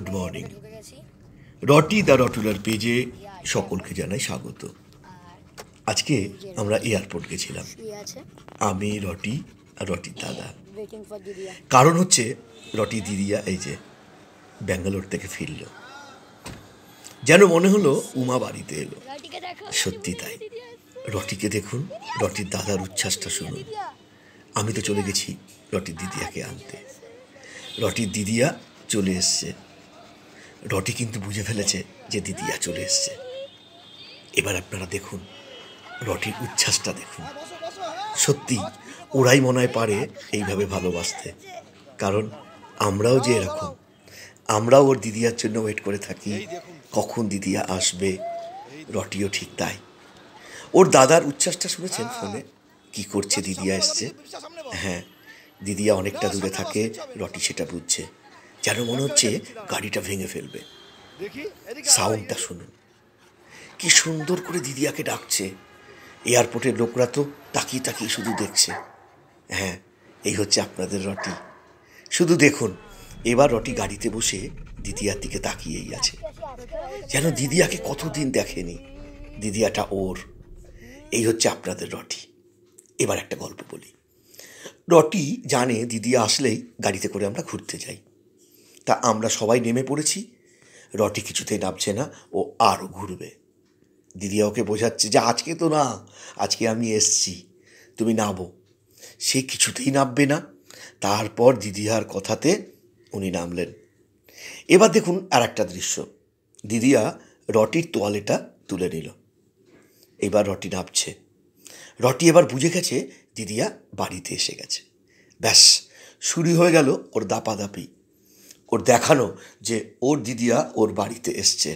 Good morning. রটি দ্য রটুলার পেজে সকলকে জানাই স্বাগত। আজকে আমরা এয়ারপোর্ট গেছিলাম, আমি, রটি আর রটির দাদা। কারণ হচ্ছে রটি দিদিয়া এই যে ব্যাঙ্গালোর থেকে ফিরল, যেন মনে হলো উমা বাড়িতে এলো। সত্যি তাই। রটিকে দেখুন, রটির দাদার উচ্ছ্বাসটা শুনুন। আমি তো চলে গেছি রটির দিদিয়াকে আনতে। রটির দিদিয়া চলে এসছে। রটি কিন্তু বুঝে ফেলেছে যে দিদিয়া চলে এসছে। এবার আপনারা দেখুন রটির উচ্ছ্বাসটা দেখুন। সত্যি ওরাই মনে হয় পারে এইভাবে ভালোবাসতে। কারণ আমরাও যে এরকম, আমরাও ওর দিদিয়ার জন্য ওয়েট করে থাকি কখন দিদিয়া আসবে। রটিও ঠিক তাই। ওর দাদার উচ্ছ্বাসটা শুনেছেন ফোনে? কি করছে দিদিয়া এসছে? হ্যাঁ, দিদিয়া অনেকটা দূরে থাকে, রটি সেটা বুঝছে। যেন মনে হচ্ছে গাড়িটা ভেঙে ফেলবে। সাউন্ডটা শুনুন, কি সুন্দর করে দিদিয়াকে ডাকছে। এয়ারপোর্টের লোকরা তো তাকিয়ে তাকিয়ে শুধু দেখছে। হ্যাঁ, এই হচ্ছে আপনাদের রটি। শুধু দেখুন, এবার রটি গাড়িতে বসে দিদিয়ার দিকে তাকিয়েই আছে, যেন দিদিয়াকে কতদিন দেখেনি। দিদিয়াটা ওর। এই হচ্ছে আপনাদের রটি। এবার একটা গল্প বলি। রটি জানে দিদিয়া আসলেই গাড়িতে করে আমরা ঘুরতে যাই। তা আমরা সবাই নেমে পড়েছি। রটি কিছুতেই নামছে না, ও আরও ঘুরবে। দিদিয়া ওকে বোঝাচ্ছে যে আজকে তো না, আজকে আমি এসছি, তুমি নামো। সে কিছুতেই নামবে না। তারপর দিদিয়ার কথাতে উনি নামলেন। এবার দেখুন আর একটা দৃশ্য। দিদিয়া রটির তোয়ালেটা তুলে নিল। এবার রটি নামছে। রটি এবার বুঝে গেছে দিদিয়া বাড়িতে এসে গেছে। ব্যাস, শুরু হয়ে গেল ওর দাপাদাপি, ওর দেখানো যে ওর দিদিয়া ওর বাড়িতে এসছে।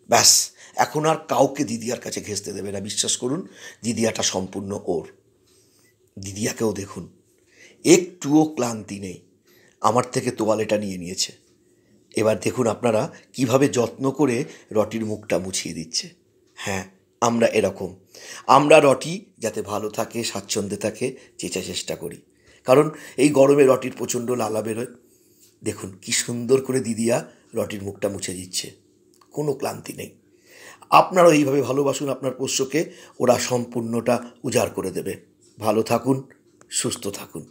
ব্যাস, এখন আর কাউকে দিদিয়ার কাছে ঘেঁষতে দেবে না। বিশ্বাস করুন, দিদিয়াটা সম্পূর্ণ ওর। দিদিয়াকেও দেখুন, একটুও ক্লান্তি নেই। আমার থেকে তোয়ালেটা নিয়ে নিয়েছে। এবার দেখুন আপনারা কিভাবে যত্ন করে রটির মুখটা মুছিয়ে দিচ্ছে। হ্যাঁ, আমরা এরকম। আমরা রটি যাতে ভালো থাকে, স্বাচ্ছন্দ্যে থাকে, চেষ্টা করি। কারণ এই গরমে রটির প্রচণ্ড লালা বেরোয়। দেখুন কি সুন্দর করে দিদিয়া রটির মুখটা মুছে দিচ্ছে, কোনো ক্লান্তি নেই। আপনারাও এইভাবে ভালোবাসুন আপনার পোষ্যকে, ওরা সম্পূর্ণটা উজাড় করে দেবে। ভালো থাকুন, সুস্থ থাকুন।